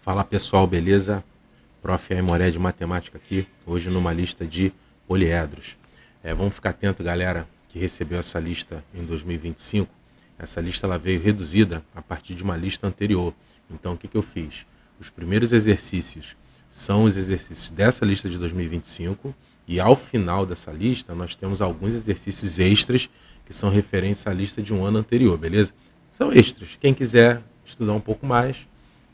Fala pessoal, beleza? Prof. Aimoré de Matemática aqui, hoje numa lista de poliedros. Vamos ficar atento, galera, que recebeu essa lista em 2025. Essa lista ela veio reduzida a partir de uma lista anterior. Então o que eu fiz? Os primeiros exercícios são os exercícios dessa lista de 2025 e ao final dessa lista nós temos alguns exercícios extras que são referentes à lista de um ano anterior, beleza? São extras. Quem quiser estudar um pouco mais,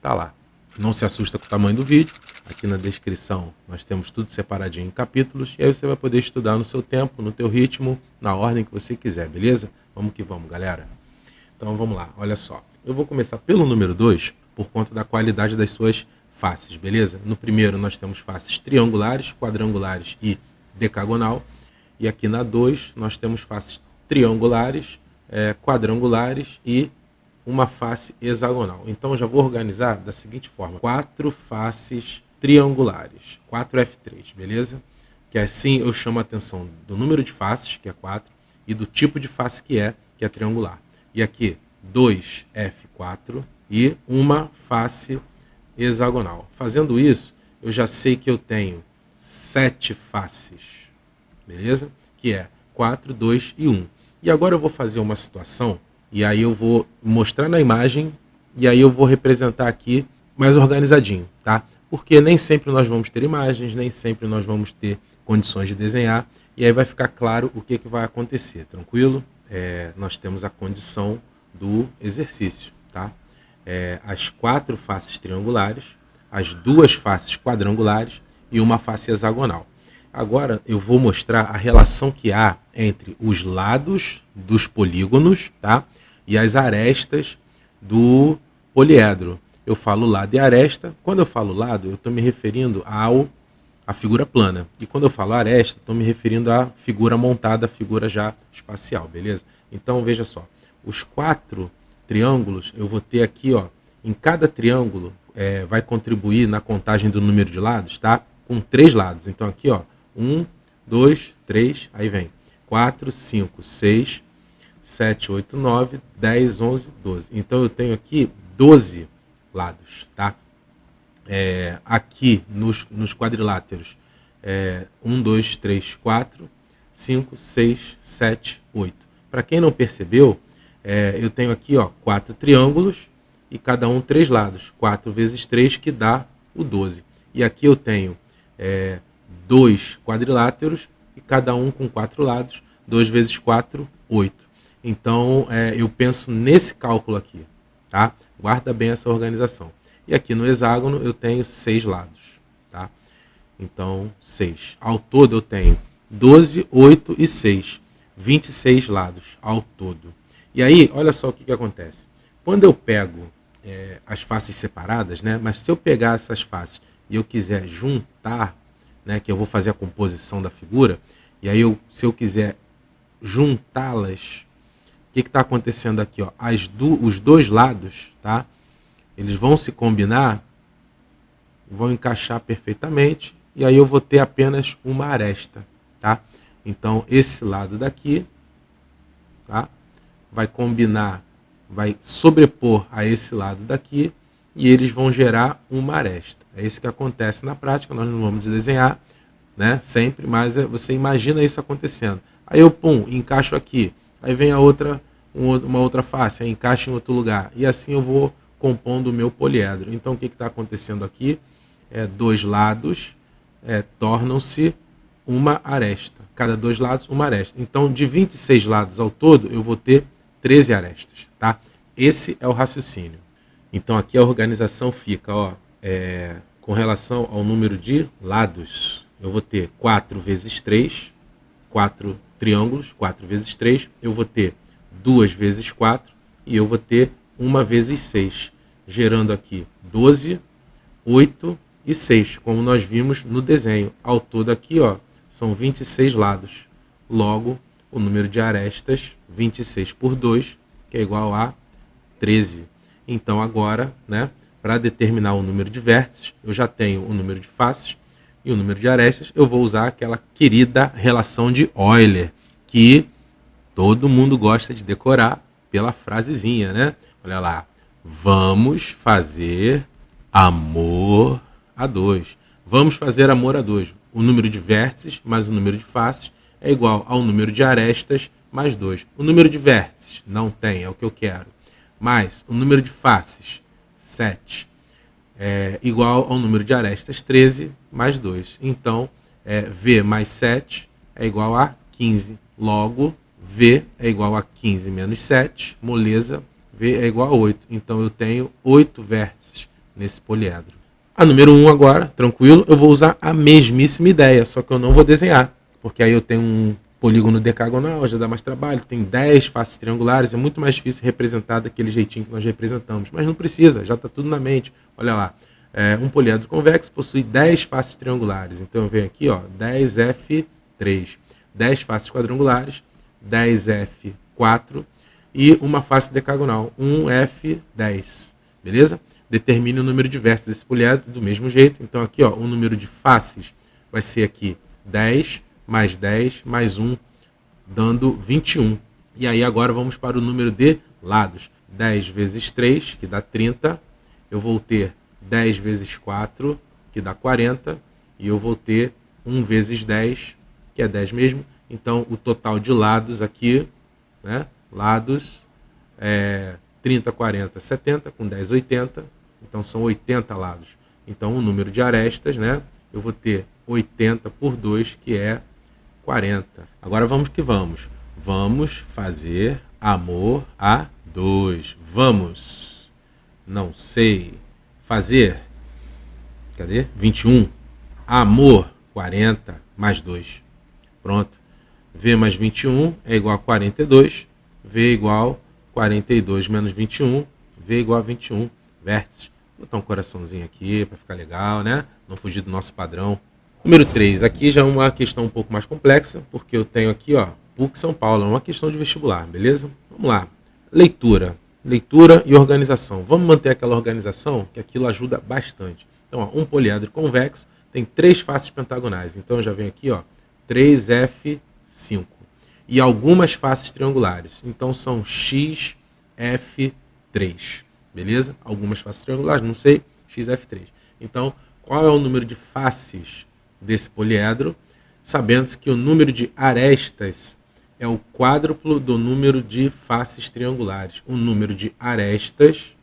tá lá. Não se assusta com o tamanho do vídeo. Aqui na descrição nós temos tudo separadinho em capítulos. E aí você vai poder estudar no seu tempo, no teu ritmo, na ordem que você quiser, beleza? Vamos que vamos, galera. Então vamos lá, olha só. Eu vou começar pelo número 2 por conta da qualidade das suas faces, beleza? No primeiro nós temos faces triangulares, quadrangulares e decagonal. E aqui na 2 nós temos faces triangulares, quadrangulares e uma face hexagonal. Então eu já vou organizar da seguinte forma: 4 faces triangulares, 4F3, beleza? Que assim eu chamo a atenção do número de faces, que é 4, e do tipo de face que é triangular. E aqui 2F4 e uma face hexagonal. Fazendo isso, eu já sei que eu tenho 7 faces, beleza? Que é 4, 2 e 1. E agora eu vou fazer uma situação. E aí eu vou mostrar na imagem e aí eu vou representar aqui mais organizadinho, tá? Porque nem sempre nós vamos ter imagens, nem sempre nós vamos ter condições de desenhar. E aí vai ficar claro o que vai acontecer, tranquilo? Nós temos a condição do exercício, tá? As 4 faces triangulares, as 2 faces quadrangulares e uma face hexagonal. Agora eu vou mostrar a relação que há entre os lados dos polígonos, tá? E as arestas do poliedro. Eu falo lado e aresta. Quando eu falo lado, eu estou me referindo à figura plana. E quando eu falo aresta, estou me referindo à figura montada, à figura já espacial, beleza? Então veja só, os 4 triângulos, eu vou ter aqui, ó, em cada triângulo vai contribuir na contagem do número de lados, tá? Com 3 lados. Então aqui, ó, 1, 2, 3, aí vem 4, 5, 6, 7, 8, 9, 10, 11, 12. Então eu tenho aqui 12 lados, tá? Aqui nos quadriláteros, 1, 2, 3, 4, 5, 6, 7, 8. Para quem não percebeu, eu tenho aqui, ó, 4 triângulos e cada um 3 lados. 4 vezes 3 que dá o 12. E aqui eu tenho 2 quadriláteros e cada um com 4 lados. 2 vezes 4, 8. Então, eu penso nesse cálculo aqui, tá? Guarda bem essa organização. E aqui no hexágono eu tenho 6 lados, tá? Então, 6. Ao todo eu tenho 12, 8 e 6. 26 lados ao todo. E aí, olha só o que acontece. Quando eu pego as faces separadas, né? Mas se eu pegar essas faces e eu quiser juntar, né, que eu vou fazer a composição da figura, e aí se eu quiser juntá-las, o que está acontecendo aqui? Ó? Os 2 lados, tá? Eles vão se combinar, vão encaixar perfeitamente, e aí eu vou ter apenas uma aresta, tá? Então esse lado daqui, tá? Vai combinar, vai sobrepor a esse lado daqui, e eles vão gerar uma aresta. É isso que acontece na prática, nós não vamos desenhar, né, sempre, mas você imagina isso acontecendo. Aí eu, encaixo aqui, aí vem uma outra face, aí encaixa em outro lugar, e assim eu vou compondo o meu poliedro. Então o que está acontecendo aqui? 2 lados tornam-se uma aresta. Cada 2 lados, uma aresta. Então, de 26 lados ao todo, eu vou ter 13 arestas, tá? Esse é o raciocínio. Então aqui a organização fica, ó, com relação ao número de lados, eu vou ter 4 vezes 3, 4 triângulos, 4 vezes 3, eu vou ter 2 vezes 4 e eu vou ter 1 vezes 6, gerando aqui 12, 8 e 6, como nós vimos no desenho. Ao todo aqui, ó, são 26 lados. Logo, o número de arestas, 26 por 2, que é igual a 13. Então agora, né, para determinar o número de vértices, eu já tenho o número de faces e o número de arestas. Eu vou usar aquela querida relação de Euler, que todo mundo gosta de decorar pela frasezinha, né? Olha lá, vamos fazer amor a 2. Vamos fazer amor a 2. O número de vértices mais o número de faces é igual ao número de arestas mais 2. O número de vértices não tem, é o que eu quero. Mais o número de faces, 7, é igual ao número de arestas, 13, mais 2. Então, V mais 7 é igual a 15. Logo, V é igual a 15 menos 7, moleza, V é igual a 8. Então, eu tenho 8 vértices nesse poliedro. A número 1 agora, tranquilo, eu vou usar a mesmíssima ideia, só que eu não vou desenhar, porque aí eu tenho um polígono decagonal, já dá mais trabalho, tem 10 faces triangulares, é muito mais difícil representar daquele jeitinho que nós representamos, mas não precisa, já está tudo na mente. Olha lá, um poliedro convexo possui 10 faces triangulares, então eu venho aqui, ó, 10F3, 10 faces quadrangulares, 10F4 e uma face decagonal, 1F10, beleza? Determine o número de vértices desse poliedro do mesmo jeito. Então aqui, ó, o número de faces vai ser aqui 10 mais 1, dando 21. E aí agora vamos para o número de lados. 10 vezes 3, que dá 30. Eu vou ter 10 vezes 4, que dá 40. E eu vou ter 1 vezes 10, que é 10 mesmo. Então o total de lados aqui, né? Lados é 30, 40, 70, com 10, 80. Então são 80 lados. Então o número de arestas, né? Eu vou ter 80 por 2, que é 40. Agora vamos que vamos. Vamos fazer amor a 2. Vamos. Não sei. Fazer. Cadê? 21. Amor 40 mais 2. Pronto. V mais 21 é igual a 42. V é igual a 42 menos 21. V é igual a 21. Vértices. Vou botar um coraçãozinho aqui para ficar legal, né? Não fugir do nosso padrão. Número 3. Aqui já é uma questão um pouco mais complexa, porque eu tenho aqui, ó, PUC São Paulo. É uma questão de vestibular, beleza? Vamos lá. Leitura. Leitura e organização. Vamos manter aquela organização, que aquilo ajuda bastante. Então, ó, um poliedro convexo tem 3 faces pentagonais. Então, eu já venho aqui, ó, 3F5. E algumas faces triangulares. Então, são XF3. Beleza? Algumas faces triangulares, não sei, XF3. Então, qual é o número de faces desse poliedro? Sabendo que o número de arestas é o quádruplo do número de faces triangulares. O número de arestas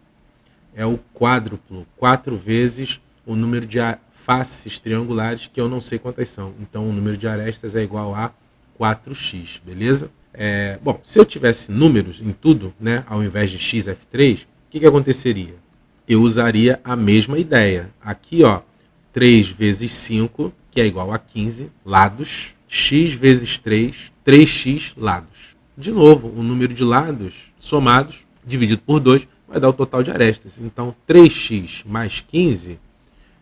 é o quádruplo, 4 vezes o número de faces triangulares, que eu não sei quantas são. Então, o número de arestas é igual a 4x, beleza? Bom, se eu tivesse números em tudo, né, ao invés de XF3, o que aconteceria? Eu usaria a mesma ideia. Aqui, ó, 3 vezes 5, que é igual a 15 lados, x vezes 3, 3x lados. De novo, o número de lados somados, dividido por 2, vai dar o total de arestas. Então, 3x mais 15,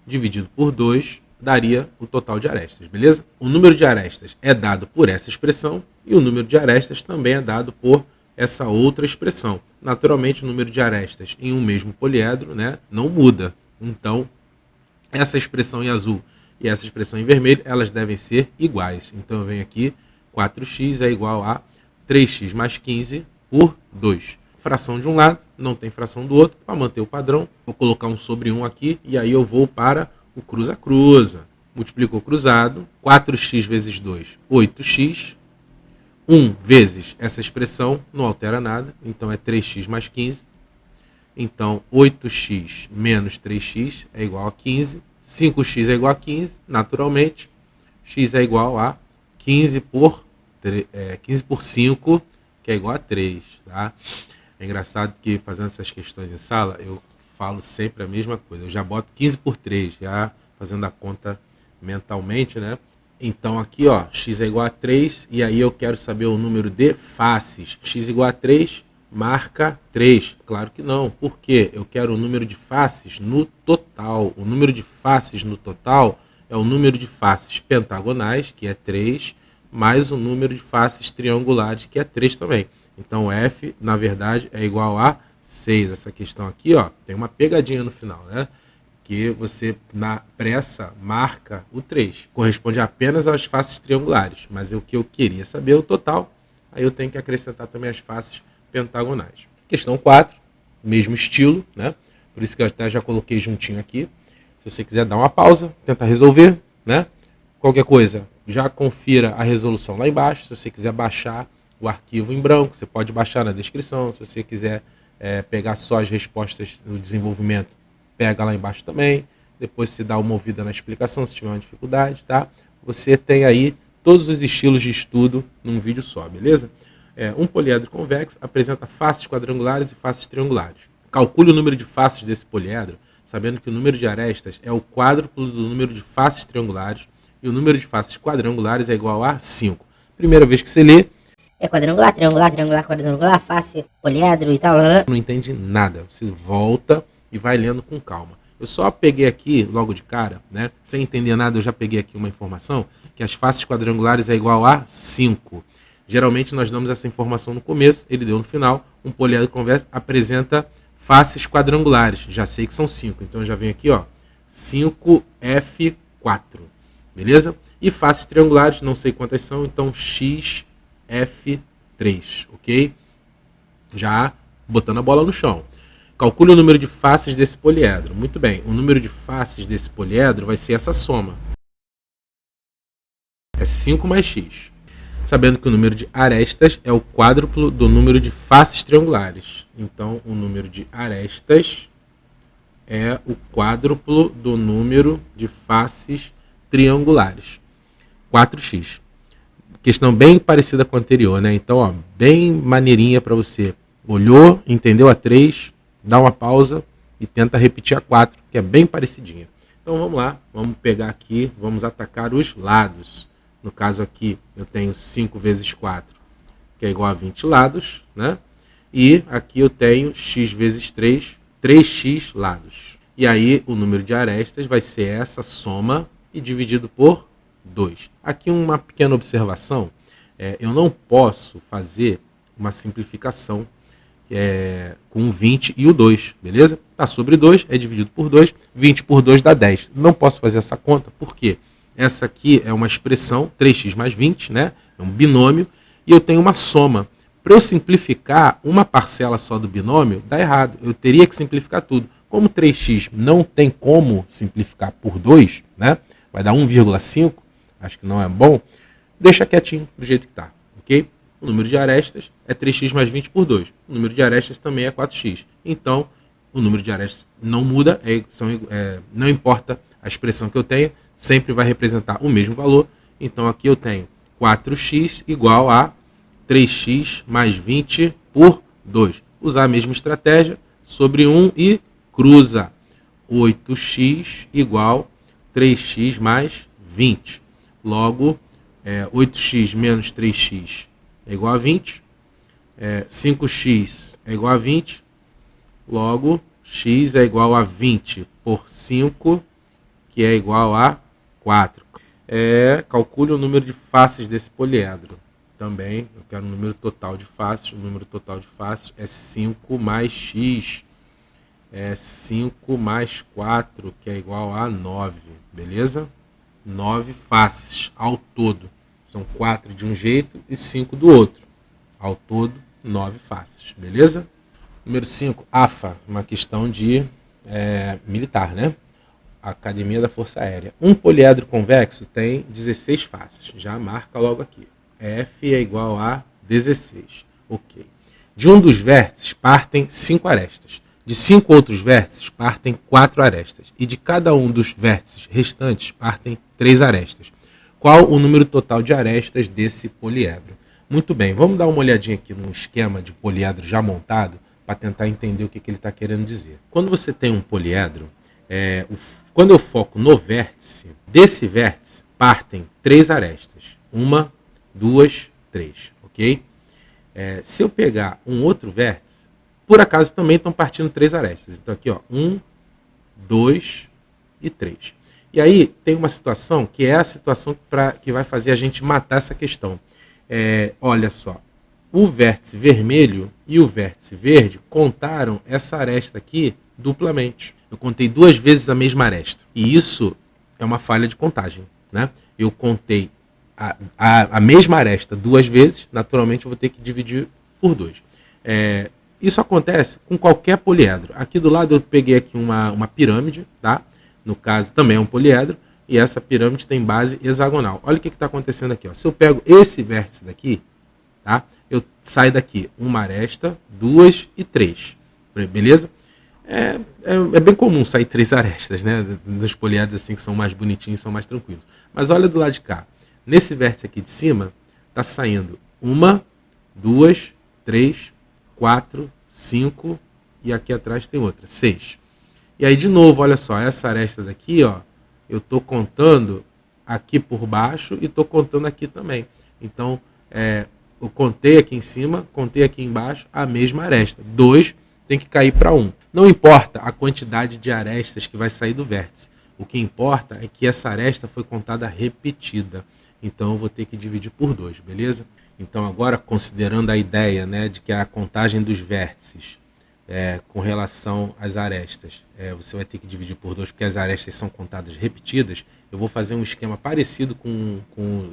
dividido por 2, daria o total de arestas, beleza? O número de arestas é dado por essa expressão e o número de arestas também é dado por essa outra expressão. Naturalmente, o número de arestas em um mesmo poliedro, né, não muda. Então, essa expressão em azul e essa expressão em vermelho, elas devem ser iguais. Então, eu venho aqui, 4x é igual a 3x mais 15 por 2. Fração de um lado, não tem fração do outro. Para manter o padrão, vou colocar um sobre 1 aqui e aí eu vou para o cruza-cruza. Multiplicou cruzado, 4x vezes 2, 8x. 1 vezes essa expressão, não altera nada, então é 3x mais 15. Então, 8x menos 3x é igual a 15. 5x é igual a 15, naturalmente. X é igual a 15 por 5, que é igual a 3. Tá? É engraçado que fazendo essas questões em sala, eu falo sempre a mesma coisa. Eu já boto 15 por 3, já fazendo a conta mentalmente, né? Então aqui, ó, x é igual a 3, e aí eu quero saber o número de faces. X igual a 3, marca 3. Claro que não. Por quê? Eu quero o número de faces no total. O número de faces no total é o número de faces pentagonais, que é 3, mais o número de faces triangulares, que é 3 também. Então f, na verdade, é igual a 6. Essa questão aqui, ó, tem uma pegadinha no final, né? Que você, na pressa, marca o 3. Corresponde apenas às faces triangulares. Mas o que eu queria saber é o total. Aí eu tenho que acrescentar também as faces pentagonais. Questão 4, mesmo estilo, né? Por isso que eu até já coloquei juntinho aqui. Se você quiser dar uma pausa, tentar resolver, né? Qualquer coisa, já confira a resolução lá embaixo. Se você quiser baixar o arquivo em branco, você pode baixar na descrição. Se você quiser pegar só as respostas do desenvolvimento, pega lá embaixo também. Depois você dá uma ouvida na explicação, se tiver uma dificuldade, tá? Você tem aí todos os estilos de estudo num vídeo só, beleza? Um poliedro convexo apresenta faces quadrangulares e faces triangulares. Calcule o número de faces desse poliedro, sabendo que o número de arestas é o quádruplo do número de faces triangulares e o número de faces quadrangulares é igual a 5. Primeira vez que você lê, é quadrangular, triangular, triangular, quadrangular, face, poliedro e tal. Não entende nada. Você volta e vai lendo com calma. Eu só peguei aqui, logo de cara, né? Sem entender nada, eu já peguei aqui uma informação, que as faces quadrangulares é igual a 5. Geralmente nós damos essa informação no começo, ele deu no final. Um poliedro convexo apresenta faces quadrangulares. Já sei que são 5. Então eu já venho aqui, ó, 5F4. Beleza? E faces triangulares, não sei quantas são, então XF3, ok? Já botando a bola no chão. Calcule o número de faces desse poliedro. Muito bem, o número de faces desse poliedro vai ser essa soma. É 5 mais x. Sabendo que o número de arestas é o quádruplo do número de faces triangulares. Então, o número de arestas é o quádruplo do número de faces triangulares. 4x. Questão bem parecida com a anterior, né? Então, ó, bem maneirinha para você. Olhou, entendeu a 3, dá uma pausa e tenta repetir a 4, que é bem parecidinha. Então, vamos lá. Vamos pegar aqui, vamos atacar os lados. No caso aqui, eu tenho 5 vezes 4, que é igual a 20 lados, né? E aqui eu tenho x vezes 3, 3x lados. E aí, o número de arestas vai ser essa soma e dividido por 2. Aqui uma pequena observação. Eu não posso fazer uma simplificação com 20 e o 2, beleza? Está sobre 2, é dividido por 2. 20 por 2 dá 10. Não posso fazer essa conta, por quê? Essa aqui é uma expressão, 3x mais 20, né? É um binômio, e eu tenho uma soma. Para eu simplificar uma parcela só do binômio, dá errado. Eu teria que simplificar tudo. Como 3x não tem como simplificar por 2, né? Vai dar 1,5, acho que não é bom. Deixa quietinho do jeito que está, ok? O número de arestas é 3x mais 20 por 2. O número de arestas também é 4x. Então, o número de arestas não muda, não importa a expressão que eu tenha, sempre vai representar o mesmo valor. Então, aqui eu tenho 4x igual a 3x mais 20 por 2. Usar a mesma estratégia sobre 1 e cruza. 8x igual 3x mais 20. Logo, 8x menos 3x é igual a 20. 5x é igual a 20. Logo, x é igual a 20 por 5, que é igual a 4. Calcule o número de faces desse poliedro. Também, eu quero o número total de faces. O número total de faces é 5 mais x. 5 mais 4, que é igual a 9. Beleza? 9 faces ao todo. São 4 de um jeito e 5 do outro. Ao todo, 9 faces. Beleza? Número 5, AFA. Uma questão de militar, né? Academia da Força Aérea. Um poliedro convexo tem 16 faces. Já marca logo aqui. F é igual a 16. Ok. De um dos vértices partem 5 arestas. De 5 outros vértices partem 4 arestas. E de cada um dos vértices restantes partem 3 arestas. Qual o número total de arestas desse poliedro? Muito bem, vamos dar uma olhadinha aqui no esquema de poliedro já montado para tentar entender o que ele está querendo dizer. Quando você tem um poliedro, quando eu foco no vértice, desse vértice partem 3 arestas. 1, 2, 3, ok? Se eu pegar um outro vértice, por acaso também estão partindo 3 arestas. Então aqui, ó, 1, 2 e 3. E aí tem uma situação que é a situação que vai fazer a gente matar essa questão. Olha só, o vértice vermelho e o vértice verde contaram essa aresta aqui duplamente. Eu contei 2 vezes a mesma aresta. E isso é uma falha de contagem, né? Eu contei a mesma aresta 2 vezes, naturalmente eu vou ter que dividir por 2. Isso acontece com qualquer poliedro. Aqui do lado eu peguei aqui uma pirâmide, tá? No caso também é um poliedro, e essa pirâmide tem base hexagonal. Olha o que está acontecendo aqui. Ó. Se eu pego esse vértice daqui, tá? Eu saio daqui uma aresta, 2 e 3. Beleza? É bem comum sair 3 arestas, né? Dos poliedros assim que são mais bonitinhos, são mais tranquilos. Mas olha do lado de cá. Nesse vértice aqui de cima, está saindo 1, 2, 3, 4, 5 e aqui atrás tem outra, 6. E aí de novo, olha só, essa aresta daqui, ó, eu estou contando aqui por baixo e estou contando aqui também. Então, eu contei aqui em cima, contei aqui embaixo, a mesma aresta. 2 tem que cair para 1. Não importa a quantidade de arestas que vai sair do vértice. O que importa é que essa aresta foi contada repetida. Então, eu vou ter que dividir por 2, beleza? Então, agora, considerando a ideia, né, de que a contagem dos vértices com relação às arestas, você vai ter que dividir por 2, porque as arestas são contadas repetidas, eu vou fazer um esquema parecido com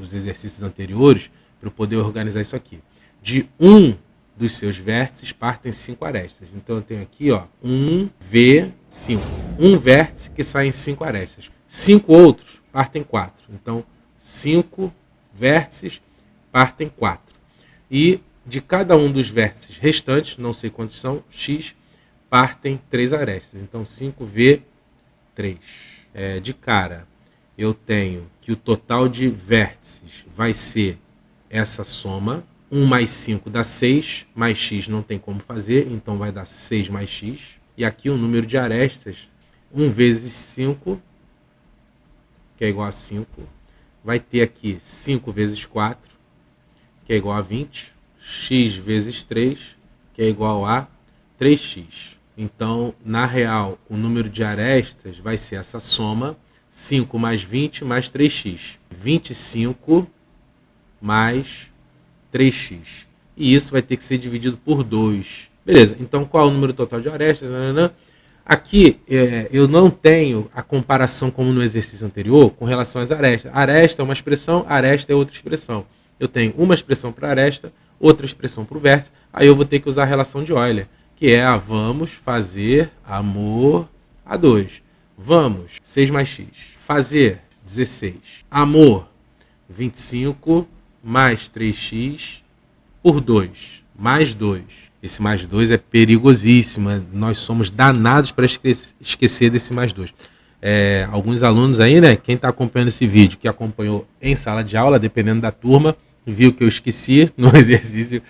os exercícios anteriores para eu poder organizar isso aqui. De um dos seus vértices partem 5 arestas. Então, eu tenho aqui, ó, 1V5. Um vértice que sai em 5 arestas. 5 outros partem 4. Então, 5 vértices partem 4. E de cada um dos vértices restantes, não sei quantos são, x, partem 3 arestas. Então, 5V3. De cara, eu tenho que o total de vértices vai ser essa soma. 1 mais 5 dá 6, mais x não tem como fazer, então vai dar 6 mais x. E aqui o número de arestas, 1 vezes 5, que é igual a 5. Vai ter aqui 5 vezes 4, que é igual a 20. X vezes 3, que é igual a 3x. Então, na real, o número de arestas vai ser essa soma, 5 mais 20 mais 3x. 25 mais 3x. E isso vai ter que ser dividido por 2. Beleza, então qual é o número total de arestas? Aqui eu não tenho a comparação como no exercício anterior com relação às arestas. Aresta é uma expressão, aresta é outra expressão. Eu tenho uma expressão para aresta, outra expressão para o vértice, aí eu vou ter que usar a relação de Euler, que é a vamos fazer amor a 2. Vamos, 6 mais x. Fazer, 16. Amor, 25 mais 3x por 2, mais 2. Esse mais 2 é perigosíssimo, nós somos danados para esquecer desse mais 2. Alguns alunos aí, né, quem está acompanhando esse vídeo, que acompanhou em sala de aula, dependendo da turma, viu que eu esqueci no exercício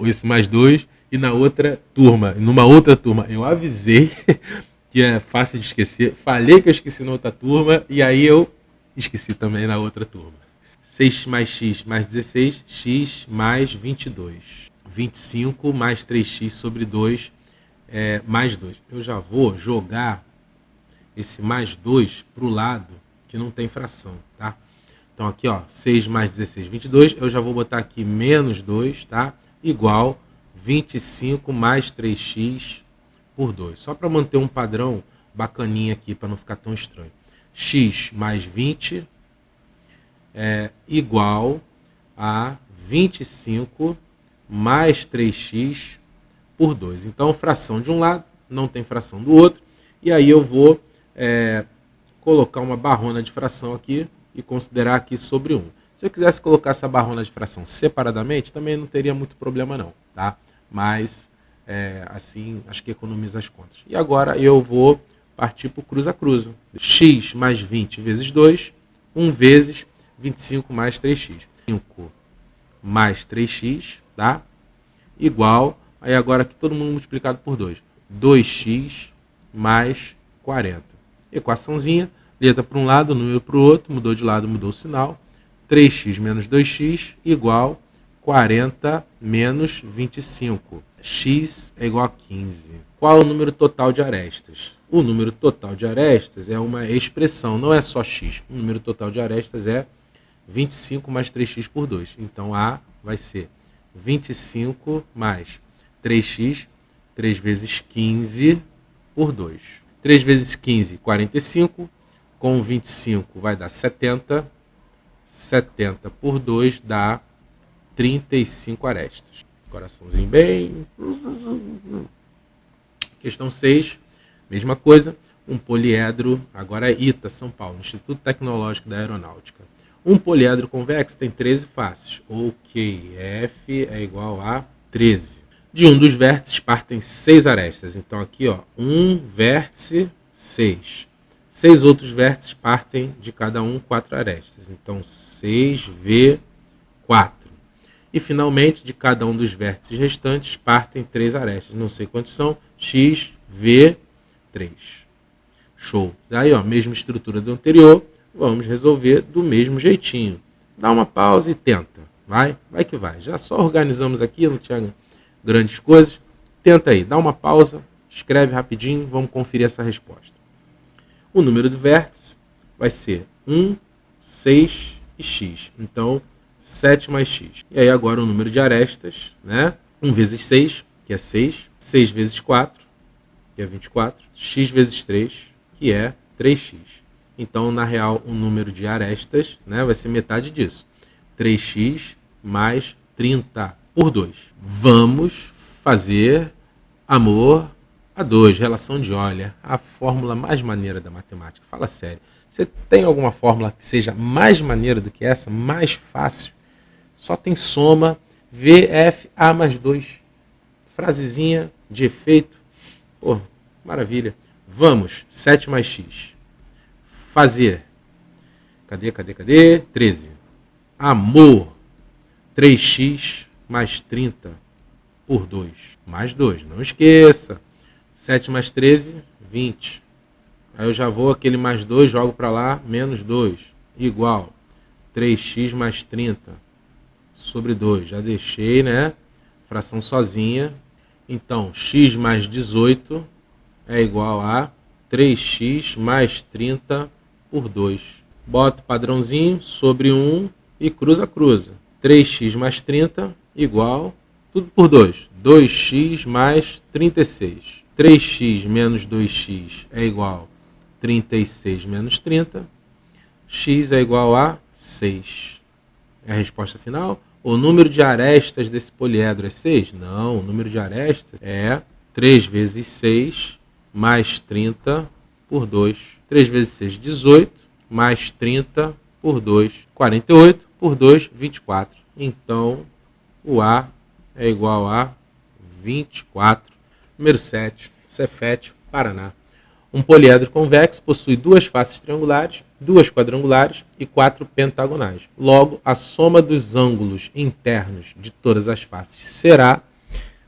esse mais 2, e numa outra turma eu avisei que é fácil de esquecer, falei que eu esqueci na outra turma, e aí eu esqueci também na outra turma. 6 mais x mais 16, x mais 22. 25 mais 3x sobre 2 mais 2. Eu já vou jogar esse mais 2 para o lado que não tem fração, tá? Então aqui, ó, 6 mais 16, 22. Eu já vou botar aqui menos 2, tá? Igual 25 mais 3x por 2. Só para manter um padrão bacaninha aqui, para não ficar tão estranho. X mais 20 é igual a 25 mais 3x por 2. Então, fração de um lado, não tem fração do outro. E aí eu vou colocar uma barrona de fração aqui e considerar aqui sobre 1. Se eu quisesse colocar essa barrona de fração separadamente, também não teria muito problema não, tá? Mas, assim, acho que economiza as contas. E agora eu vou partir para o cruz a cruz. X mais 20 vezes 2, 1 vezes 25 mais 3x. 5 mais 3x, tá? Igual, aí agora aqui todo mundo multiplicado por 2. 2x mais 40. Equaçãozinha, letra para um lado, número para o outro, mudou de lado, mudou o sinal. 3x menos 2x igual 40 menos 25. X é igual a 15. Qual é o número total de arestas? O número total de arestas é uma expressão, não é só x. O número total de arestas é 25 mais 3x por 2. Então, A vai ser 25 mais 3x, 3 vezes 15 por 2. 3 vezes 15, 45. Com 25 vai dar 70. 70 por 2 dá 35 arestas. Coraçãozinho bem. Questão 6, mesma coisa. Um poliedro, agora é ITA, São Paulo, Instituto Tecnológico da Aeronáutica. Um poliedro convexo tem 13 faces. Ok, F é igual a 13. De um dos vértices partem 6 arestas. Então aqui, ó, um vértice, 6. 6 outros vértices partem de cada um 4 arestas. Então 6V4. E finalmente, de cada um dos vértices restantes partem 3 arestas. Não sei quantos são. XV3. Show. Daí, ó, mesma estrutura do anterior. Vamos resolver do mesmo jeitinho. Dá uma pausa e tenta. Vai que vai. Já só organizamos aqui, não tinha grandes coisas. Tenta aí, dá uma pausa, escreve rapidinho, vamos conferir essa resposta. O número do vértice vai ser 1, 6 e x. Então, 7 mais x. E aí agora o número de arestas, né? 1 vezes 6, que é 6. 6 vezes 4, que é 24. X vezes 3, que é 3x. Então, na real, o número de arestas, né, vai ser metade disso. 3x mais 30 por 2. Vamos fazer amor a 2, relação de Euler, a fórmula mais maneira da matemática. Fala sério. Você tem alguma fórmula que seja mais maneira do que essa, mais fácil? Só tem soma, VFA mais 2. Frasezinha de efeito. Pô, maravilha. Vamos, 7 mais x. Fazer. Cadê? 13. Amor. 3x mais 30 por 2. Mais 2, não esqueça. 7 mais 13, 20. Aí eu já vou, aquele mais 2, jogo para lá, menos 2. Igual. 3x mais 30 sobre 2. Já deixei, né? Fração sozinha. Então, x mais 18 é igual a 3x mais 30 por 2. Boto o padrãozinho sobre 1 e cruza. 3x mais 30 igual, tudo por 2. 2x mais 36. 3x menos 2x é igual a 36 menos 30. X é igual a 6. É a resposta final? O número de arestas desse poliedro é 6? Não, o número de arestas é 3 vezes 6 mais 30 por 2. 3 vezes 6, 18, mais 30 por 2, 48, por 2, 24. Então, o A é igual a 24. Número 7, Cefete, Paraná. Um poliedro convexo possui 2 faces triangulares, 2 quadrangulares e 4 pentagonais. Logo, a soma dos ângulos internos de todas as faces será...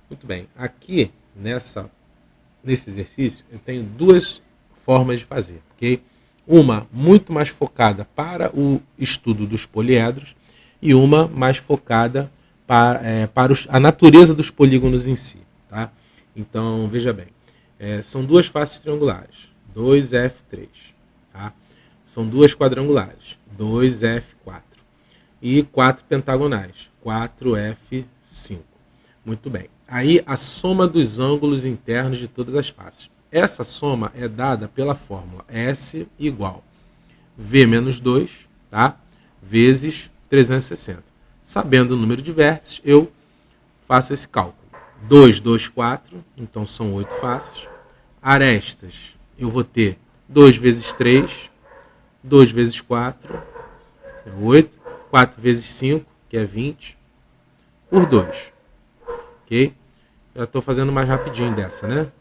Muito bem, aqui nesse exercício eu tenho 2 formas de fazer, ok? Uma muito mais focada para o estudo dos poliedros e uma mais focada para a natureza dos polígonos em si. Tá? Então, veja bem, são 2 faces triangulares, 2F3. Tá? São 2 quadrangulares, 2F4. E 4 pentagonais, 4F5. Muito bem. Aí a soma dos ângulos internos de todas as faces. Essa soma é dada pela fórmula S igual V menos 2, tá? Vezes 360. Sabendo o número de vértices, eu faço esse cálculo. 2, 2, 4, então são 8 faces. Arestas, eu vou ter 2 vezes 3, 2 vezes 4, que é 8, 4 vezes 5, que é 20, por 2. Ok? Já estou fazendo mais rapidinho dessa, né?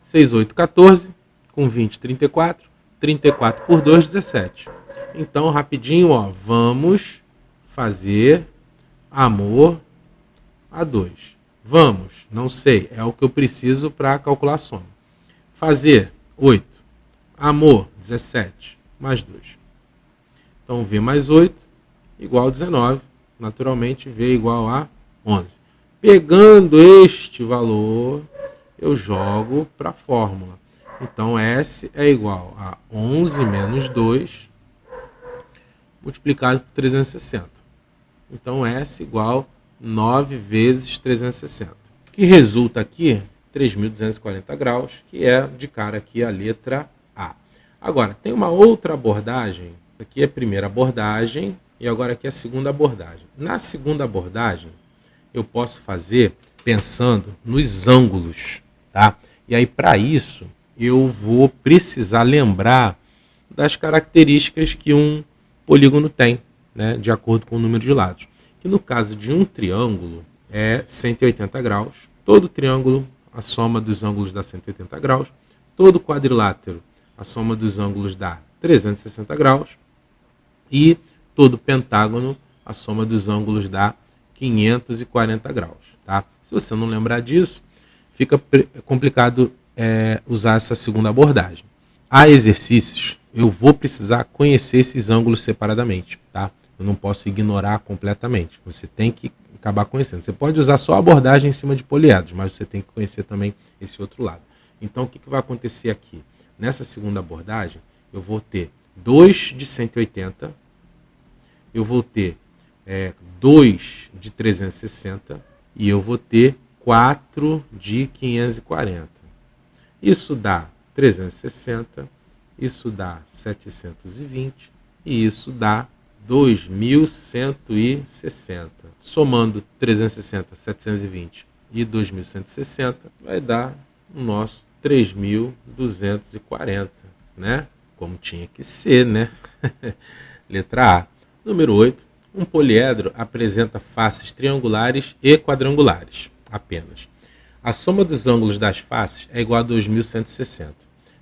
6, 8, 14, com 20, 34. 34 por 2, 17. Então, rapidinho, ó, vamos fazer amor a 2. Vamos, não sei, é o que eu preciso para calcular a soma. Fazer 8, amor 17, mais 2. Então, V mais 8 igual a 19. Naturalmente, V igual a 11. Pegando este valor, eu jogo para a fórmula. Então, S é igual a 11 menos 2 multiplicado por 360. Então, S igual a 9 vezes 360. O que resulta aqui, 3.240 graus, que é de cara aqui a letra A. Agora, tem uma outra abordagem. Aqui é a primeira abordagem e agora aqui é a segunda abordagem. Na segunda abordagem, eu posso fazer pensando nos ângulos, tá? E aí, para isso, eu vou precisar lembrar das características que um polígono tem, né, de acordo com o número de lados. Que no caso de um triângulo é 180 graus. Todo triângulo, a soma dos ângulos dá 180 graus. Todo quadrilátero, a soma dos ângulos dá 360 graus. E todo pentágono, a soma dos ângulos dá 540 graus. Tá? Se você não lembrar disso, fica complicado usar essa segunda abordagem. Há exercícios, eu vou precisar conhecer esses ângulos separadamente. Tá? Eu não posso ignorar completamente. Você tem que acabar conhecendo. Você pode usar só a abordagem em cima de poliedros, mas você tem que conhecer também esse outro lado. Então, o que vai acontecer aqui? Nessa segunda abordagem, eu vou ter 2 de 180, eu vou ter 2 de 360 e eu vou ter 4 de 540. Isso dá 360, isso dá 720 e isso dá 2.160. Somando 360, 720 e 2.160, vai dar o nosso 3.240, né? Como tinha que ser, né? Letra A. Número 8. Um poliedro apresenta faces triangulares e quadrangulares, apenas. A soma dos ângulos das faces é igual a 2.160.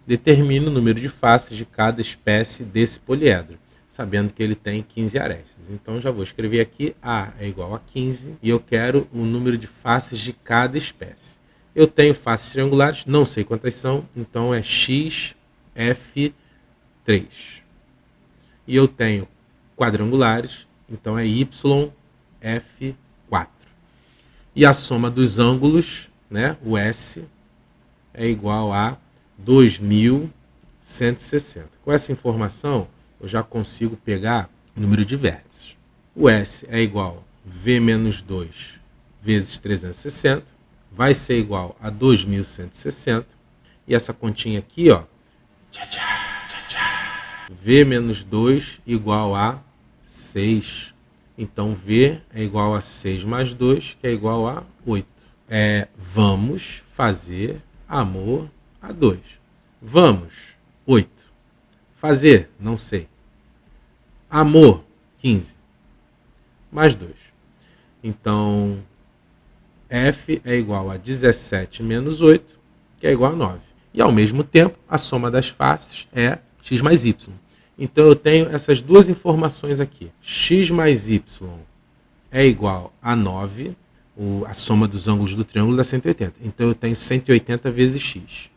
Determine o número de faces de cada espécie desse poliedro, sabendo que ele tem 15 arestas. Então, já vou escrever aqui, A é igual a 15, e eu quero o número de faces de cada espécie. Eu tenho faces triangulares, não sei quantas são, então é XF3. E eu tenho quadrangulares, então é YF4. E a soma dos ângulos, né, o S, é igual a 2.160. Com essa informação, eu já consigo pegar o número de vértices. O S é igual a V menos 2 vezes 360, vai ser igual a 2.160. E essa continha aqui, ó, V menos 2 igual a 6. Então, V é igual a 6 mais 2, que é igual a 8. Vamos fazer amor a 2. Vamos, 8. Fazer, não sei. Amor, 15. Mais 2. Então, F é igual a 17 menos 8, que é igual a 9. E, ao mesmo tempo, a soma das faces é x mais y. Então, eu tenho essas duas informações aqui. X mais y é igual a 9, a soma dos ângulos do triângulo dá 180. Então, eu tenho 180 vezes x,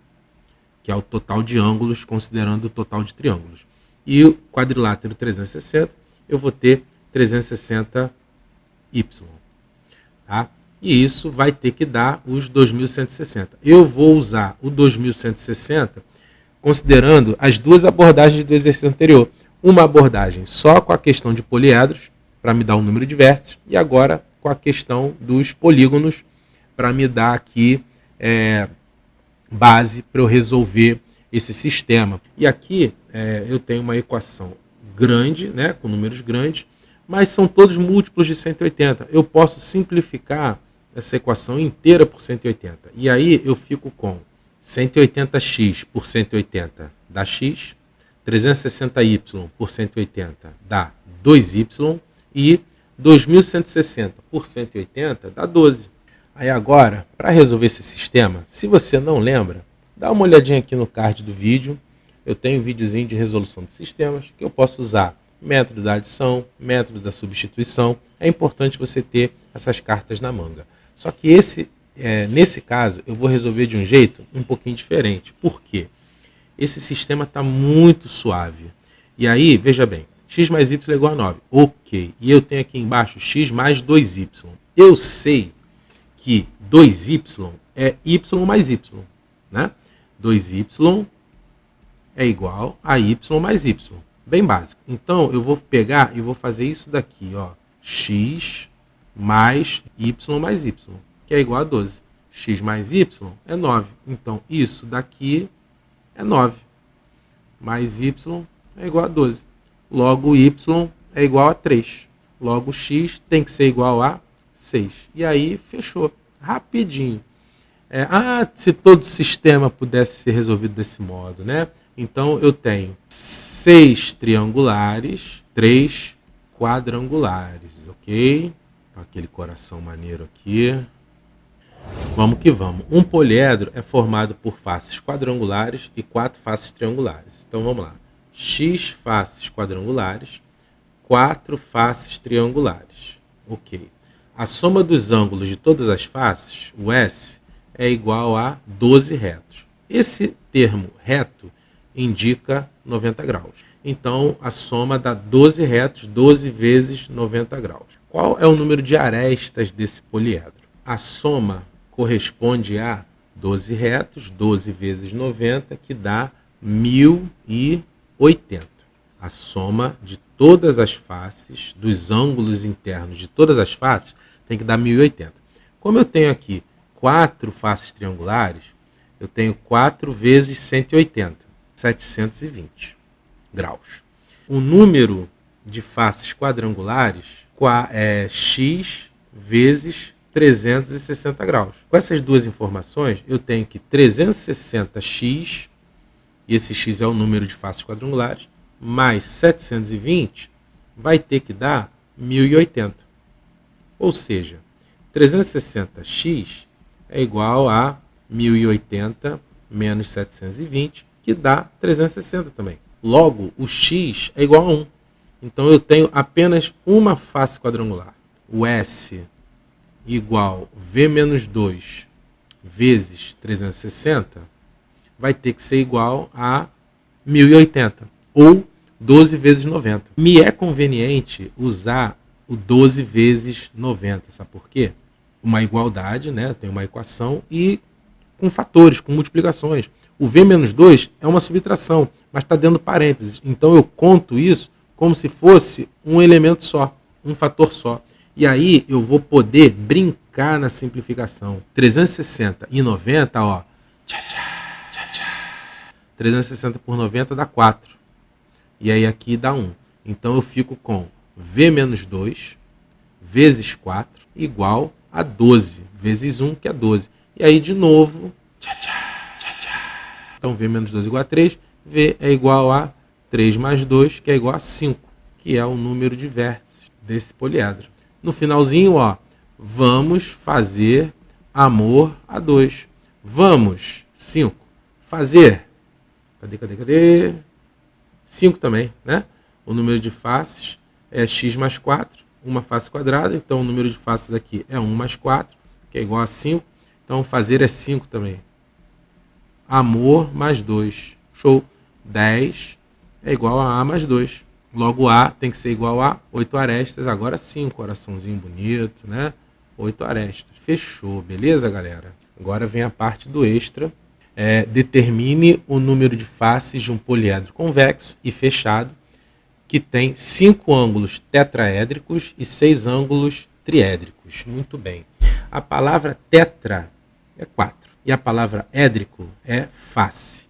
que é o total de ângulos, considerando o total de triângulos. E o quadrilátero 360, eu vou ter 360y. Tá? E isso vai ter que dar os 2.160. Eu vou usar o 2.160 considerando as duas abordagens do exercício anterior. Uma abordagem só com a questão de poliedros, para me dar o número de vértices, e agora com a questão dos polígonos, para me dar aqui base para eu resolver esse sistema. E aqui eu tenho uma equação grande, né, com números grandes, mas são todos múltiplos de 180. Eu posso simplificar essa equação inteira por 180. E aí eu fico com 180x por 180 dá x, 360y por 180 dá 2y e 2.160 por 180 dá 12. Aí agora, para resolver esse sistema, se você não lembra, dá uma olhadinha aqui no card do vídeo. Eu tenho um videozinho de resolução de sistemas que eu posso usar método da adição, método da substituição. É importante você ter essas cartas na manga. Só que nesse caso, eu vou resolver de um jeito um pouquinho diferente. Por quê? Esse sistema está muito suave. E aí, veja bem, x mais y é igual a 9. Ok. E eu tenho aqui embaixo x mais 2y. Eu sei que 2y é y mais y. Né? 2y é igual a y mais y. Bem básico. Então, eu vou pegar e vou fazer isso daqui, ó. X mais y, que é igual a 12. X mais y é 9. Então, isso daqui é 9. Mais y é igual a 12. Logo, y é igual a 3. Logo, x tem que ser igual a 6. E aí, fechou. Rapidinho. Se todo sistema pudesse ser resolvido desse modo, né? Então, eu tenho 6 triangulares, 3 quadrangulares, ok? Aquele coração maneiro aqui. Vamos que vamos. Um poliedro é formado por faces quadrangulares e 4 faces triangulares. Então, vamos lá. X faces quadrangulares, 4 faces triangulares. Ok. A soma dos ângulos de todas as faces, o S, é igual a 12 retos. Esse termo reto indica 90 graus. Então, a soma dá 12 retos, 12 vezes 90 graus. Qual é o número de arestas desse poliedro? A soma corresponde a 12 retos, 12 vezes 90, que dá 1080. A soma de todas as faces, dos ângulos internos de todas as faces, tem que dar 1080. Como eu tenho aqui 4 faces triangulares, eu tenho 4 vezes 180, 720 graus. O número de faces quadrangulares é x vezes 360 graus. Com essas duas informações, eu tenho que 360x, e esse x é o número de faces quadrangulares, mais 720 vai ter que dar 1080. Ou seja, 360x é igual a 1080 menos 720, que dá 360 também. Logo, o x é igual a 1. Então, eu tenho apenas uma face quadrangular. O S igual V menos 2 vezes 360 vai ter que ser igual a 1080, ou 12 vezes 90. Me é conveniente usar o 12 vezes 90, sabe por quê? Uma igualdade, né? Tem uma equação e com fatores, com multiplicações. O V menos 2 é uma subtração, mas está dentro do parênteses. Então eu conto isso como se fosse um elemento só, um fator só. E aí eu vou poder brincar na simplificação. 360 e 90, ó. 360 por 90 dá 4. E aí aqui dá 1. Então eu fico com V menos 2 vezes 4 igual a 12 vezes 1, que é 12. E aí de novo... Então V menos 2 igual a 3. V é igual a 3 mais 2, que é igual a 5, que é o número de vértices desse poliedro. No finalzinho, ó, vamos fazer amor a 2. Vamos, 5. Fazer, cadê? 5 também, né? O número de faces é x mais 4, uma face quadrada. Então, o número de faces aqui é 1 mais 4, que é igual a 5. Então, fazer é 5 também. Amor mais 2. Show. 10 é igual a A mais 2. Logo, A tem que ser igual a 8 arestas. Agora sim, coraçãozinho bonito, né? 8 arestas. Fechou, beleza, galera? Agora vem a parte do extra. Determine o número de faces de um poliedro convexo e fechado que tem 5 ângulos tetraédricos e 6 ângulos triédricos. Muito bem. A palavra tetra é 4 e a palavra édrico é face.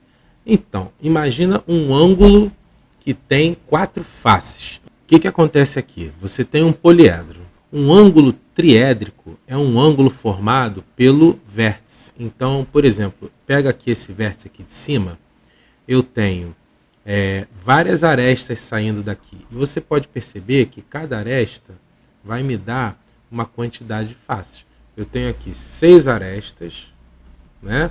Então, imagina um ângulo que tem 4 faces. O que acontece aqui? Você tem um poliedro. Um ângulo triédrico é um ângulo formado pelo vértice. Então, por exemplo, pega aqui esse vértice aqui de cima, eu tenho várias arestas saindo daqui. E você pode perceber que cada aresta vai me dar uma quantidade de faces. Eu tenho aqui 6 arestas, né?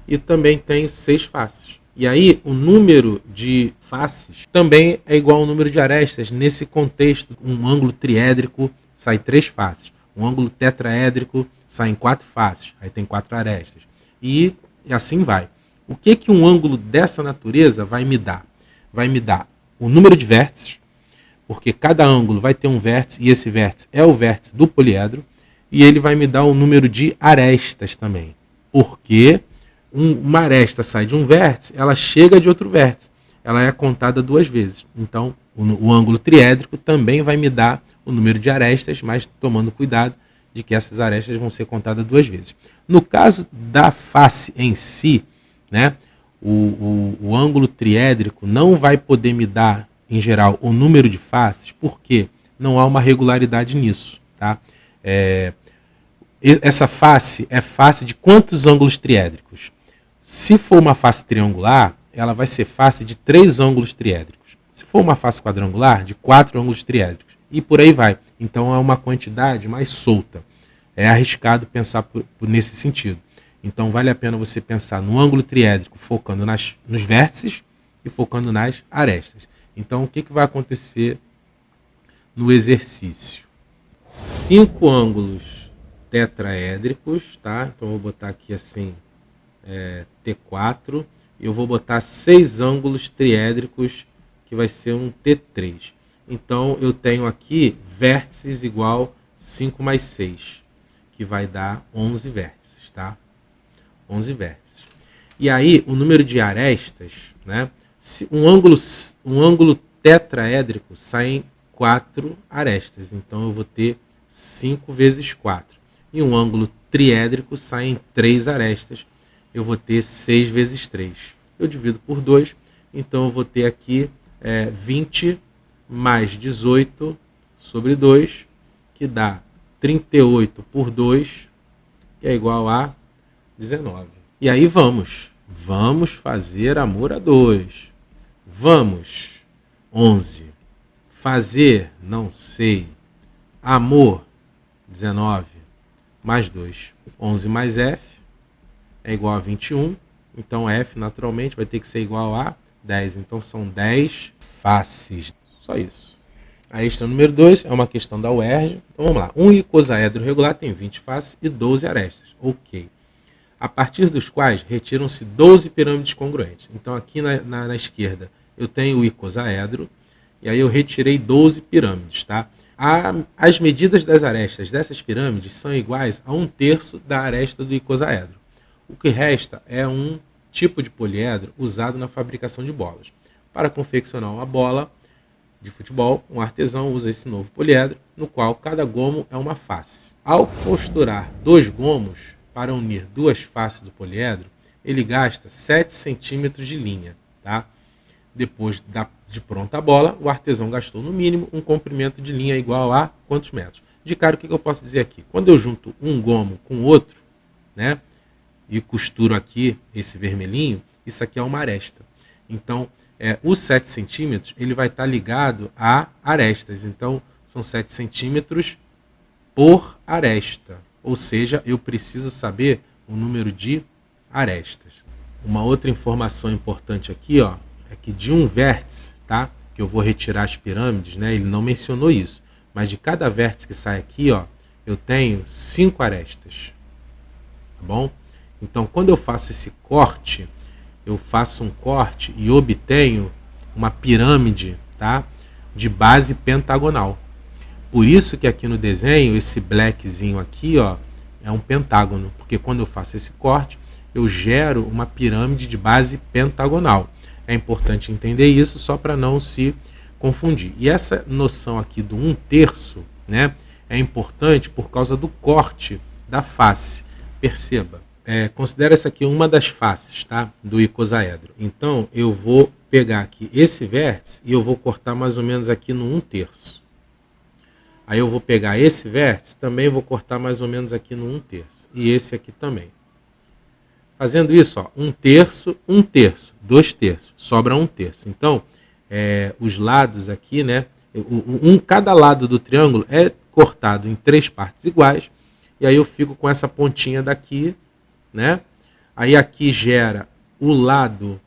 E também tenho 6 faces. E aí, o número de faces também é igual ao número de arestas. Nesse contexto, um ângulo triédrico sai 3 faces. Um ângulo tetraédrico sai em 4 faces. Aí tem 4 arestas. E assim vai. O que um ângulo dessa natureza vai me dar? Vai me dar o número de vértices, porque cada ângulo vai ter um vértice, e esse vértice é o vértice do poliedro, e ele vai me dar o número de arestas também. Porque uma aresta sai de um vértice, ela chega de outro vértice. Ela é contada 2 vezes. Então, o ângulo triédrico também vai me dar o número de arestas, mas tomando cuidado de que essas arestas vão ser contadas 2 vezes. No caso da face em si, né, o ângulo triédrico não vai poder me dar, em geral, o número de faces, porque não há uma regularidade nisso. Tá? essa face é face de quantos ângulos triédricos? Se for uma face triangular, ela vai ser face de 3 ângulos triédricos. Se for uma face quadrangular, de 4 ângulos triédricos. E por aí vai. Então é uma quantidade mais solta. É arriscado pensar nesse sentido. Então vale a pena você pensar no ângulo triédrico focando nos vértices e focando nas arestas. Então o que vai acontecer no exercício? 5 ângulos tetraédricos, tá? Então eu vou botar aqui assim, T4. Eu vou botar 6 ângulos triédricos, que vai ser um T3. Então eu tenho aqui vértices igual 5 mais 6, que vai dar 11 vértices, tá? 11 vértices. E aí o número de arestas, né? Se um ângulo tetraédrico sai em 4 arestas. Então eu vou ter 5 vezes 4. E um ângulo triédrico sai em 3 arestas. Eu vou ter 6 vezes 3. Eu divido por 2. Então eu vou ter aqui 20 mais 18 sobre 2, que dá 38 por 2, que é igual a 19. E aí vamos fazer amor a 2. Vamos, 11. Fazer, não sei. Amor, 19. Mais 2. 11 mais F é igual a 21. Então F, naturalmente, vai ter que ser igual a 10. Então são 10 faces. Só isso. A extra número 2 é uma questão da UERJ. Então vamos lá. Um icosaedro regular tem 20 faces e 12 arestas. Ok. A partir dos quais retiram-se 12 pirâmides congruentes. Então aqui na esquerda eu tenho o icosaedro. E aí eu retirei 12 pirâmides, tá? As medidas das arestas dessas pirâmides são iguais a 1/3 da aresta do icosaedro. O que resta é um tipo de poliedro usado na fabricação de bolas. Para confeccionar uma bola de futebol, um artesão usa esse novo poliedro, no qual cada gomo é uma face. Ao costurar 2 gomos para unir 2 faces do poliedro, ele gasta 7 centímetros de linha, tá? Depois de pronta a bola, o artesão gastou no mínimo um comprimento de linha igual a quantos metros? De cara, o que eu posso dizer aqui? Quando eu junto um gomo com o outro, né, e costuro aqui esse vermelhinho, isso aqui é uma aresta. Então, os 7 centímetros ele vai estar ligado a arestas. Então, são 7 centímetros por aresta. Ou seja, eu preciso saber o número de arestas. Uma outra informação importante aqui, ó, é que de um vértice, tá, que eu vou retirar as pirâmides, né, ele não mencionou isso, mas de cada vértice que sai aqui, ó, eu tenho 5 arestas. Tá bom? Então, quando eu faço esse corte, eu faço um corte e obtenho uma pirâmide, tá, de base pentagonal. Por isso que aqui no desenho, esse blackzinho aqui, ó, é um pentágono, porque quando eu faço esse corte, eu gero uma pirâmide de base pentagonal. É importante entender isso só para não se confundir. E essa noção aqui do 1/3, né, é importante por causa do corte da face. Perceba, considera essa aqui uma das faces, tá, do icosaedro. Então eu vou pegar aqui esse vértice e eu vou cortar mais ou menos aqui no 1/3. Aí eu vou pegar esse vértice, também vou cortar mais ou menos aqui no 1/3. E esse aqui também. Fazendo isso, ó, 1/3, 1/3, 2/3, sobra 1/3. Então, os lados aqui, né, cada lado do triângulo é cortado em 3 partes iguais. E aí eu fico com essa pontinha daqui, né? Aí aqui gera o lado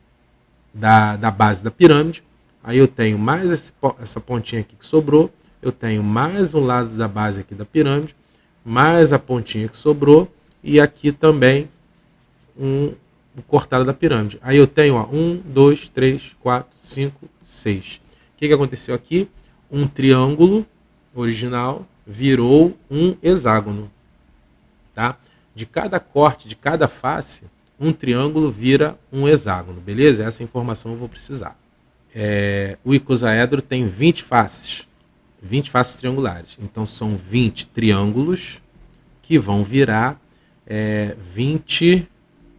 da base da pirâmide. Aí eu tenho mais essa pontinha aqui que sobrou. Eu tenho mais um lado da base aqui da pirâmide, mais a pontinha que sobrou, e aqui também um cortado da pirâmide. Aí eu tenho, ó, 1, 2, 3, 4, 5, 6. O que aconteceu aqui? Um triângulo original virou um hexágono. Tá? De cada corte, de cada face, um triângulo vira um hexágono. Beleza? Essa informação eu vou precisar. O icosaedro tem 20 faces. 20 faces triangulares. Então são 20 triângulos que vão virar 20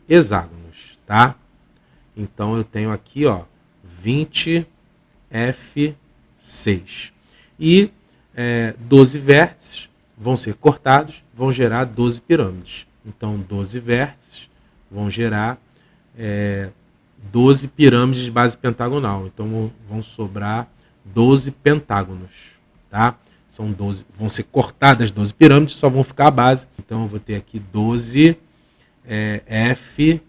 hexágonos, tá? Então eu tenho aqui, ó, 20 F6 e 12 vértices vão ser cortados, vão gerar 12 pirâmides. Então, 12 vértices vão gerar 12 pirâmides de base pentagonal. Então, vão sobrar 12 pentágonos, tá? São 12, vão ser cortadas 12 pirâmides, só vão ficar a base. Então, eu vou ter aqui 12 F5,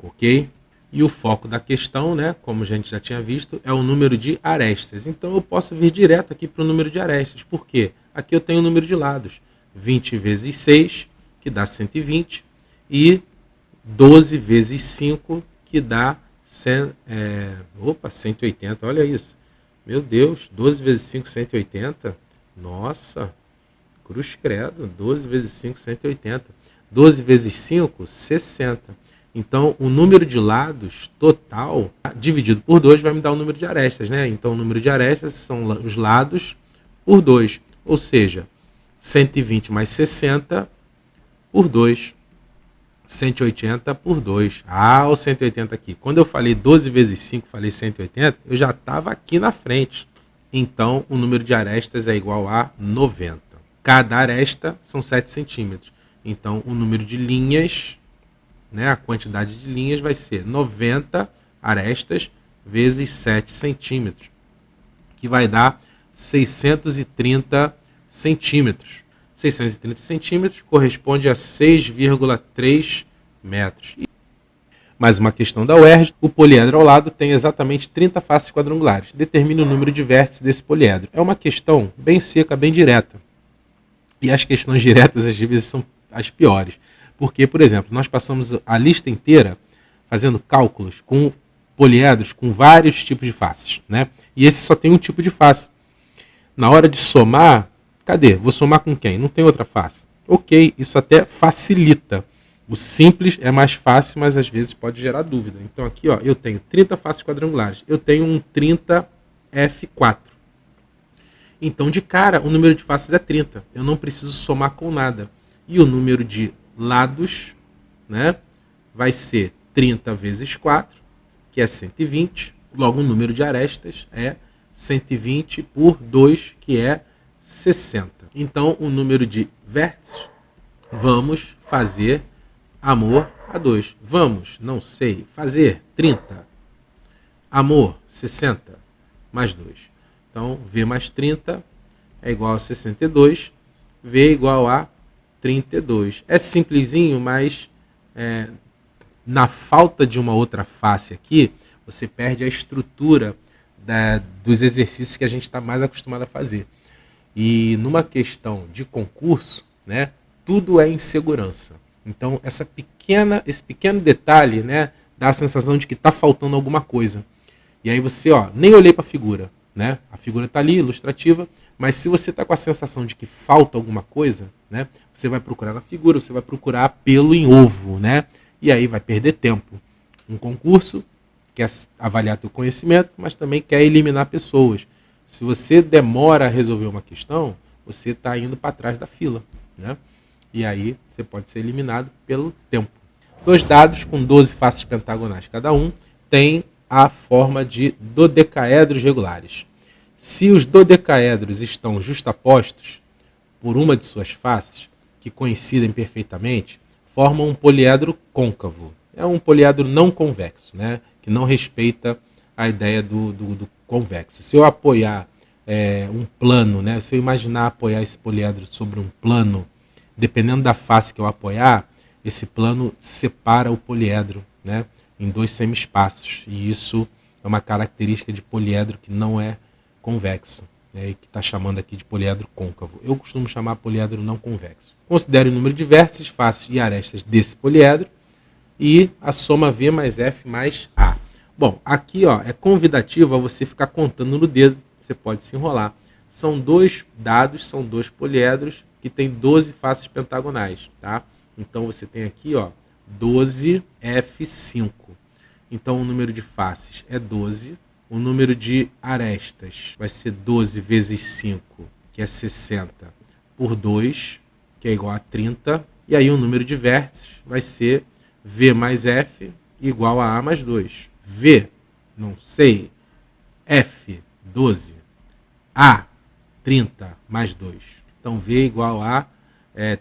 ok? E o foco da questão, né, como a gente já tinha visto, é o número de arestas. Então, eu posso vir direto aqui para o número de arestas. Por quê? Aqui eu tenho o número de lados. 20 vezes 6, que dá 120. E 12 vezes 5, que dá 180. Olha isso. Meu Deus, 12 vezes 5, 180. Nossa, cruz credo. 12 vezes 5, 180. 12 vezes 5, 60. Então, o número de lados total, dividido por 2, vai me dar o número de arestas, né? Então, o número de arestas são os lados por 2. Ou seja, 120 mais 60 por 2. 180 por 2. Ah, o 180 aqui. Quando eu falei 12 vezes 5, falei 180, eu já estava aqui na frente. Então, o número de arestas é igual a 90. Cada aresta são 7 centímetros. Então, o número de linhas, né, a quantidade de linhas vai ser 90 arestas vezes 7 centímetros, que vai dar 630 centímetros. 630 centímetros corresponde a 6,3 metros. Mais uma questão da UERJ. O poliedro ao lado tem exatamente 30 faces quadrangulares. Determine o número de vértices desse poliedro. É uma questão bem seca, bem direta. E as questões diretas, às vezes, são as piores. Porque, por exemplo, nós passamos a lista inteira fazendo cálculos com poliedros com vários tipos de faces, né? E esse só tem um tipo de face. Na hora de somar, cadê? Vou somar com quem? Não tem outra face. Ok, isso até facilita. O simples é mais fácil, mas às vezes pode gerar dúvida. Então aqui, ó, eu tenho 30 faces quadrangulares. Eu tenho um 30F4. Então, de cara, o número de faces é 30. Eu não preciso somar com nada. E o número de lados, né, vai ser 30 vezes 4, que é 120. Logo, o número de arestas é 120 por 2, que é 60. Então, o número de vértices, vamos fazer amor a 2. Vamos, não sei, fazer 30. Amor, 60 mais 2. Então, V mais 30 é igual a 62. V é igual a 32. É simplesinho, mas na falta de uma outra face aqui, você perde a estrutura dos exercícios que a gente está mais acostumado a fazer. E numa questão de concurso, né, tudo é insegurança. Então, esse pequeno detalhe, né, dá a sensação de que está faltando alguma coisa. E aí você, ó, nem olhei para a figura, né? A figura está ali, ilustrativa, mas se você está com a sensação de que falta alguma coisa, né, você vai procurar na figura, você vai procurar pelo em ovo, né? E aí vai perder tempo. Um concurso quer avaliar teu conhecimento, mas também quer eliminar pessoas. Se você demora a resolver uma questão, você está indo para trás da fila, né? E aí você pode ser eliminado pelo tempo. Dois dados com 12 faces pentagonais cada um tem a forma de dodecaedros regulares. Se os dodecaedros estão justapostos por uma de suas faces, que coincidem perfeitamente, formam um poliedro côncavo. É um poliedro não convexo, né? Que não respeita a ideia do convexo. Se eu apoiar um plano, né? Se eu imaginar apoiar esse poliedro sobre um plano, dependendo da face que eu apoiar, esse plano separa o poliedro, né, em dois semi-espaços. E isso é uma característica de poliedro que não é convexo, né, e que está chamando aqui de poliedro côncavo. Eu costumo chamar poliedro não convexo. Considere o número de vértices, faces e arestas desse poliedro e a soma V mais F mais A. Bom, aqui, ó, é convidativo a você ficar contando no dedo, você pode se enrolar. São dois dados, são dois poliedros que tem 12 faces pentagonais, tá? Então você tem aqui, ó, 12F5. Então o número de faces é 12. O número de arestas vai ser 12 vezes 5, que é 60, por 2, que é igual a 30. E aí o número de vértices vai ser V mais F igual a A mais 2. V, não sei, F, 12. A, 30 mais 2. Então V igual a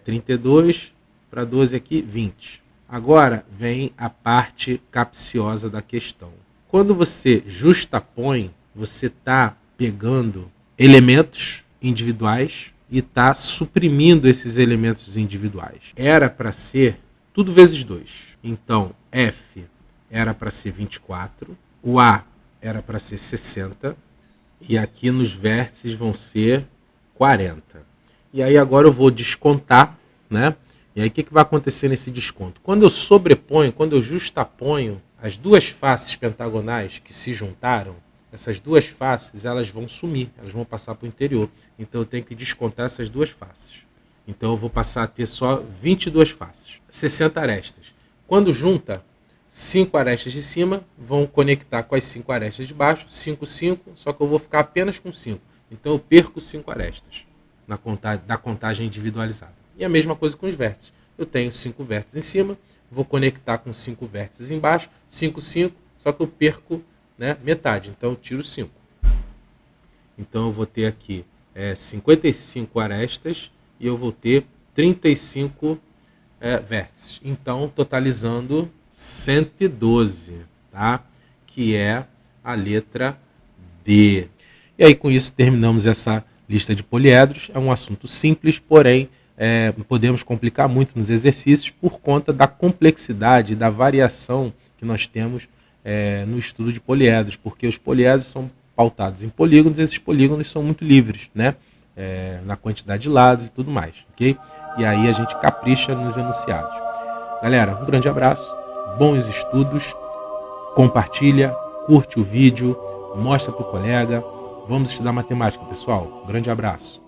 32 para 12 aqui, 20. Agora vem a parte capciosa da questão. Quando você justapõe, você está pegando elementos individuais e está suprimindo esses elementos individuais. Era para ser tudo vezes 2. Então, F era para ser 24, o A era para ser 60, e aqui nos vértices vão ser 40. E aí agora eu vou descontar, né? E aí o que vai acontecer nesse desconto? Quando eu sobreponho, quando eu justaponho as duas faces pentagonais que se juntaram, essas duas faces elas vão sumir, elas vão passar para o interior. Então eu tenho que descontar essas duas faces. Então eu vou passar a ter só 22 faces, 60 arestas. Quando junta, 5 arestas de cima vão conectar com as 5 arestas de baixo, 5, 5, só que eu vou ficar apenas com 5. Então eu perco 5 arestas da contagem individualizada. E a mesma coisa com os vértices. Eu tenho 5 vértices em cima, vou conectar com 5 vértices embaixo, 5, 5, só que eu perco, né, metade. Então eu tiro 5. Então eu vou ter aqui 55 arestas e eu vou ter 35 vértices. Então, totalizando 112, tá? Que é a letra D. E aí com isso terminamos essa lista de poliedros. É um assunto simples, porém podemos complicar muito nos exercícios por conta da complexidade, da variação que nós temos no estudo de poliedros, porque os poliedros são pautados em polígonos, e esses polígonos são muito livres, né? Na quantidade de lados e tudo mais, ok? E aí a gente capricha nos enunciados. Galera, um grande abraço, bons estudos, compartilha, curte o vídeo, mostra para o colega. Vamos estudar matemática, pessoal. Um grande abraço.